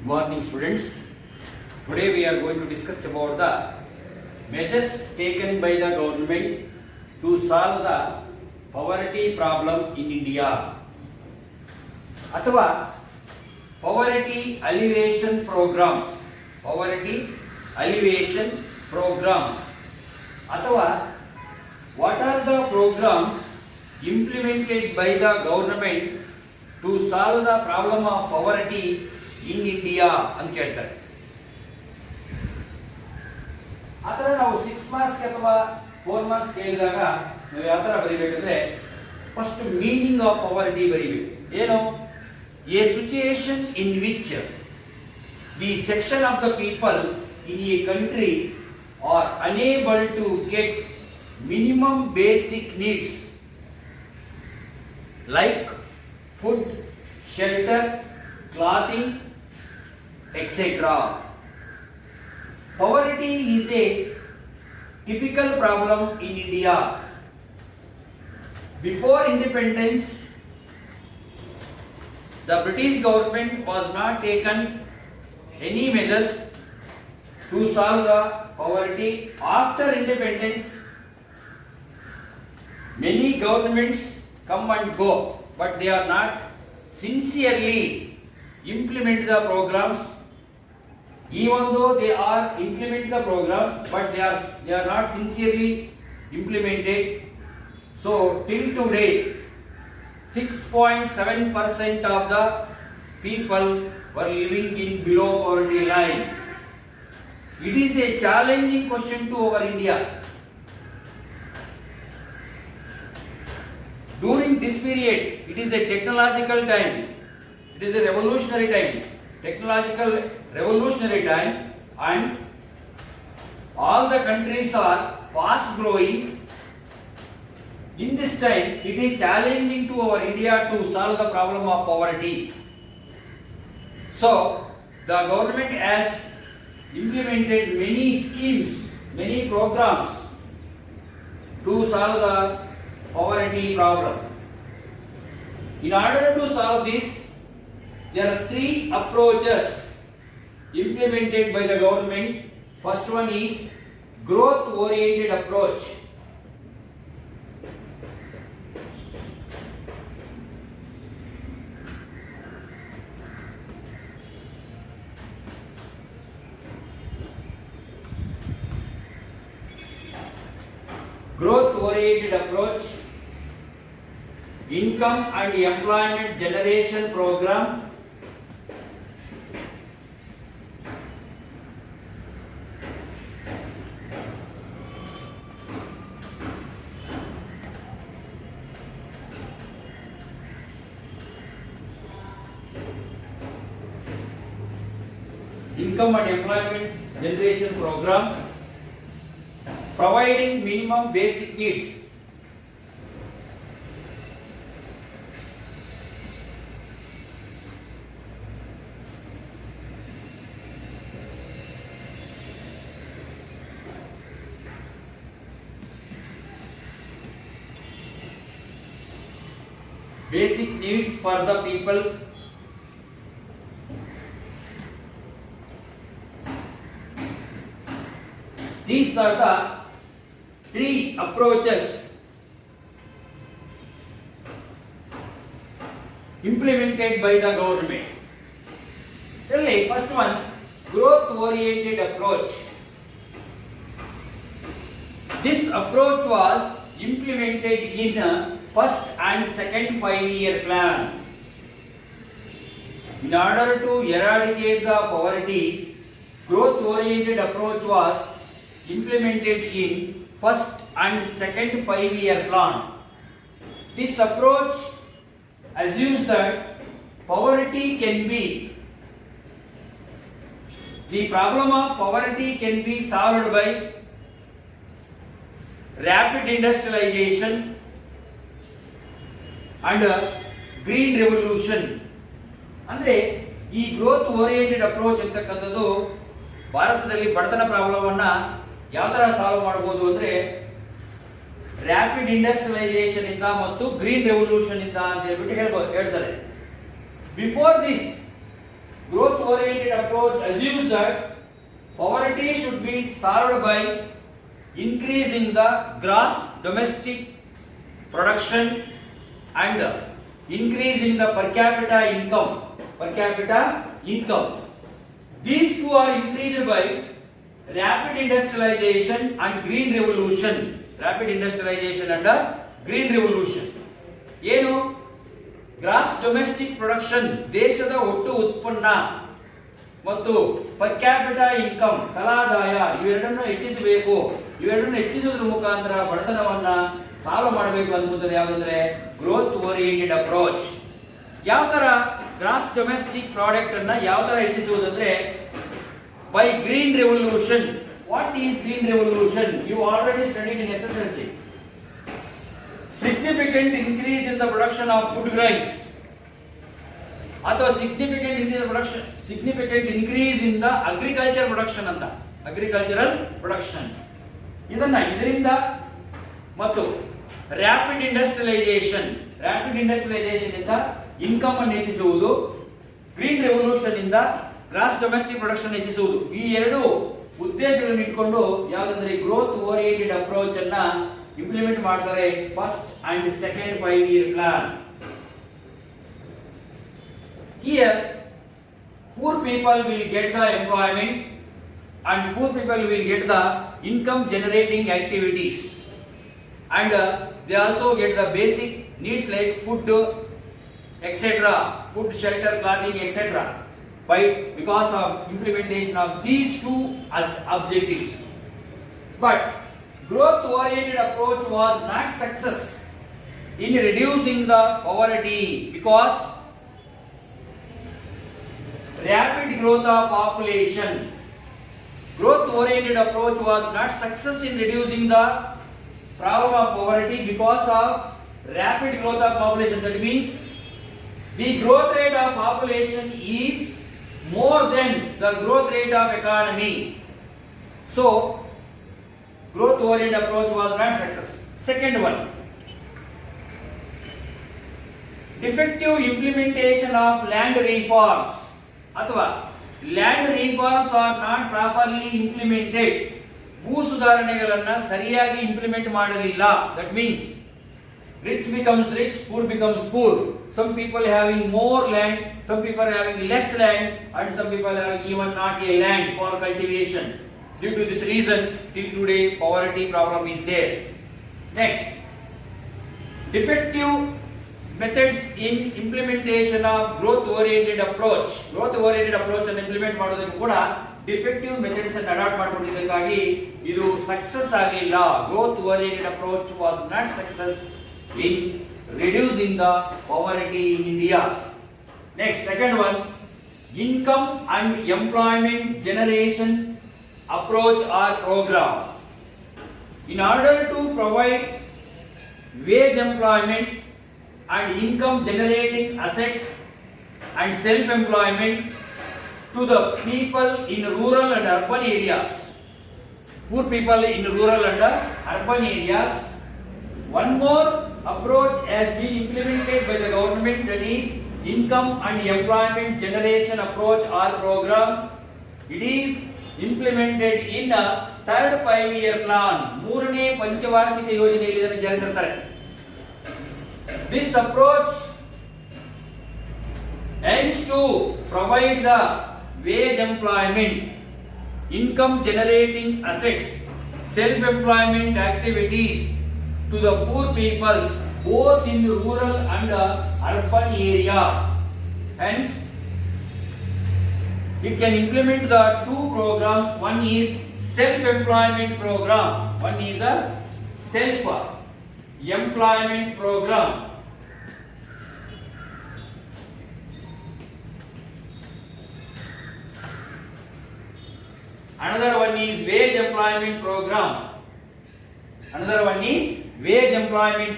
morning, students. Today we are going to discuss about the measures taken by the government to solve the poverty problem in India. ಅಥವಾ poverty alleviation programs. Poverty alleviation programs. ಅಥವಾ what are the programs implemented by the government to solve the problem of poverty in India ಅಂತ ಕೇಳ್ತಾರೆ. ಆ ಥರ ನಾವು 6 marks ಅಥವಾ 4 marks ಕೇಳಿದಾಗ ನಾವು ಯಾವ ಥರ ಬರೀಬೇಕಂದ್ರೆ ಫಸ್ಟ್ ಮೀನಿಂಗ್ ಆಫ್ ಪವರ್ಟಿ ಬರೀಬೇಕು. ಏನು? A situation in which the section of the people in a country are unable to get minimum basic needs like food, shelter, clothing, etc. Poverty is a typical problem in India. Before independence, the British government was not taken any measures to solve the poverty. After independence, many governments come and go, but they are not sincerely implement the programs. Even though they are implement the programs, but they are not sincerely implemented. So till today 6.7% of the people were living in below poverty line. It is a challenging question to our India. During this period, it is a technological time. It is a revolutionary time. Technological revolutionary time, and all the countries are fast growing. In this time, it is challenging to our India to solve the problem of poverty. So, the government has implemented many schemes, many programs to solve the poverty problem. In order to solve this, there are 3 approaches implemented by the government. First one is growth oriented approach. Growth oriented approach, income and employment generation program, income and employment generation program, providing minimum basic needs. Basic needs for the people. These are the 3 approaches implemented by the government. First one, growth oriented approach. This approach was implemented in first and second 5-year plan. In order to eradicate the poverty, growth oriented approach was implemented in first and second 5-year plan. This approach assumes that poverty can be, the problem of poverty can be solved by rapid industrialization and green revolution. ಅಂದರೆ ಈ growth oriented approach ಅಂತಕ್ಕಂಥದ್ದು ಭಾರತದಲ್ಲಿ ಬಡತನ ಪ್ರಾಬ್ಲಮನ್ನು ಯಾವ ಥರ solve ಮಾಡ್ಬೋದು ಅಂದರೆ rapid industrialisation ಇಂದ ಮತ್ತು ಗ್ರೀನ್ ರೆವಲ್ಯೂಷನ್ ಇಂದ ಅಂತ ಹೇಳ್ಬಿಟ್ಟು ಹೇಳ್ತಾರೆ. Before this growth oriented approach assumes that poverty should be solved by increasing the gross domestic production and increasing the per capita income. These two are increased by rapid industrialization and green revolution. ಏನು gross domestic production ದೇಶದ ಒಟ್ಟು ಉತ್ಪನ್ನ ಮತ್ತು per capita income ತಲಾದಾಯ ಇವೆರಡನ್ನು ಹೆಚ್ಚಿಸಬೇಕು. ಇವೆರಡನ್ನು ಹೆಚ್ಚಿಸುವುದರ ಮುಖಾಂತರ ಬಡತನವನ್ನ ಸಾಲ್ವ್ ಮಾಡಬೇಕು ಅನ್ನುವುದು ಯಾವುದಂದ್ರೆ ಗ್ರೋತ್ ಓರಿಯೆಂಟೆಡ್ ಅಪ್ರೋಚ್. ಯಾವ ತರ ಗ್ರಾಸ್ ಡೊಮೆಸ್ಟಿಕ್ ಪ್ರಾಡಕ್ಟ್ ಅನ್ನ ಯಾವ ತರ ಹೆಚ್ಚಿಸುವುದಂದ್ರೆ by green revolution. What is green revolution? You already studied in SSLC. Significant increase in the production of food grains ಅಥವಾ significant increase in the agricultural production ಇದರಿಂದ ಮತ್ತು rapid industrialization ಇಂದ income ಅನ್ನು ಹೆಚ್ಚಿಸುವುದು, green revolution ಇಂದ gross domestic production ಹೆಚ್ಚಿಸುವುದು. ಈ ಎರಡು ಉದ್ದೇಶಗಳನ್ನು ಇಟ್ಕೊಂಡು ಯಾವುದಂದ್ರೆ ಗ್ರೋತ್ ಓರಿಯೆಂಟೆಡ್ ಅಪ್ರೋಚ್ ಅನ್ನ ಇಂಪ್ಲಿಮೆಂಟ್ ಮಾಡ್ತಾರೆ. First and second 5-year plan. Here poor people will get the employment and poor people will get the income generating activities and they also get the basic needs like food etc., food, shelter, clothing etc. because of implementation of these two objectives. But growth oriented approach was not success in reducing the poverty because rapid growth of population. Growth oriented approach was not success in reducing the problem of poverty because of rapid growth of population. That means the growth rate of population is more than the growth rate of economy. So growth oriented approach was not success. Second one, defective implementation of land reforms ಅಥವಾ land reforms are not properly implemented. ಭೂ ಸುಧಾರಣೆಗಳನ್ನು ಸರಿಯಾಗಿ implement ಮಾಡಲಿಲ್ಲ. That means rich becomes rich, poor becomes poor. Some people having more land, some people having less land, and some people having even not a land for cultivation. Due to this reason, till today poverty problem is there. Next, defective methods in implementation of growth oriented approach. Growth oriented approach ಅನ್ನು implement ಮಾಡೋದಕ್ಕೆ ಕೂಡ defective methods ಅನ್ನು adapt ಮಾಡಿಕೊಂಡಿದ್ದಕ್ಕಾಗಿ ಇದು success ಆಗಲಿಲ್ಲ. Growth oriented approach was not success in reducing the poverty in India. Next, second one, income and employment generation approach or program. In order to provide wage employment and income generating assets and self employment to the people in rural and urban areas, poor people in rural and urban areas, one more approach has been implemented by the government, that is income and employment generation approach or program. It is implemented in a third 5-year plan. ಮೂರನೇ ಪಂಚವಾರ್ಷಿಕ ಯೋಜನೆಯಲ್ಲಿ ಇದನ್ನು ಜಾರಿಗೆ ತರ್ತಾರೆ. This approach aims to provide the wage employment, income generating assets, self employment activities to the poor peoples both in rural and urban areas. Hence, it can implement the two programs. One is self-employment program. One is a self-employment program. Another one is wage employment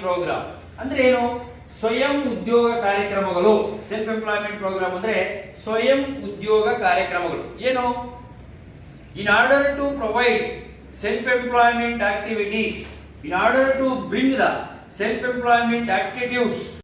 program. ಅಂದ್ರೆ ಏನು? ಸ್ವಯಂ ಉದ್ಯೋಗ ಕಾರ್ಯಕ್ರಮಗಳು. Self employment program ಅಂದ್ರೆ ಸ್ವಯಂ ಉದ್ಯೋಗ ಕಾರ್ಯಕ್ರಮಗಳು. ಏನು? In order to provide self-employment activities, in order to bring the self-employment activities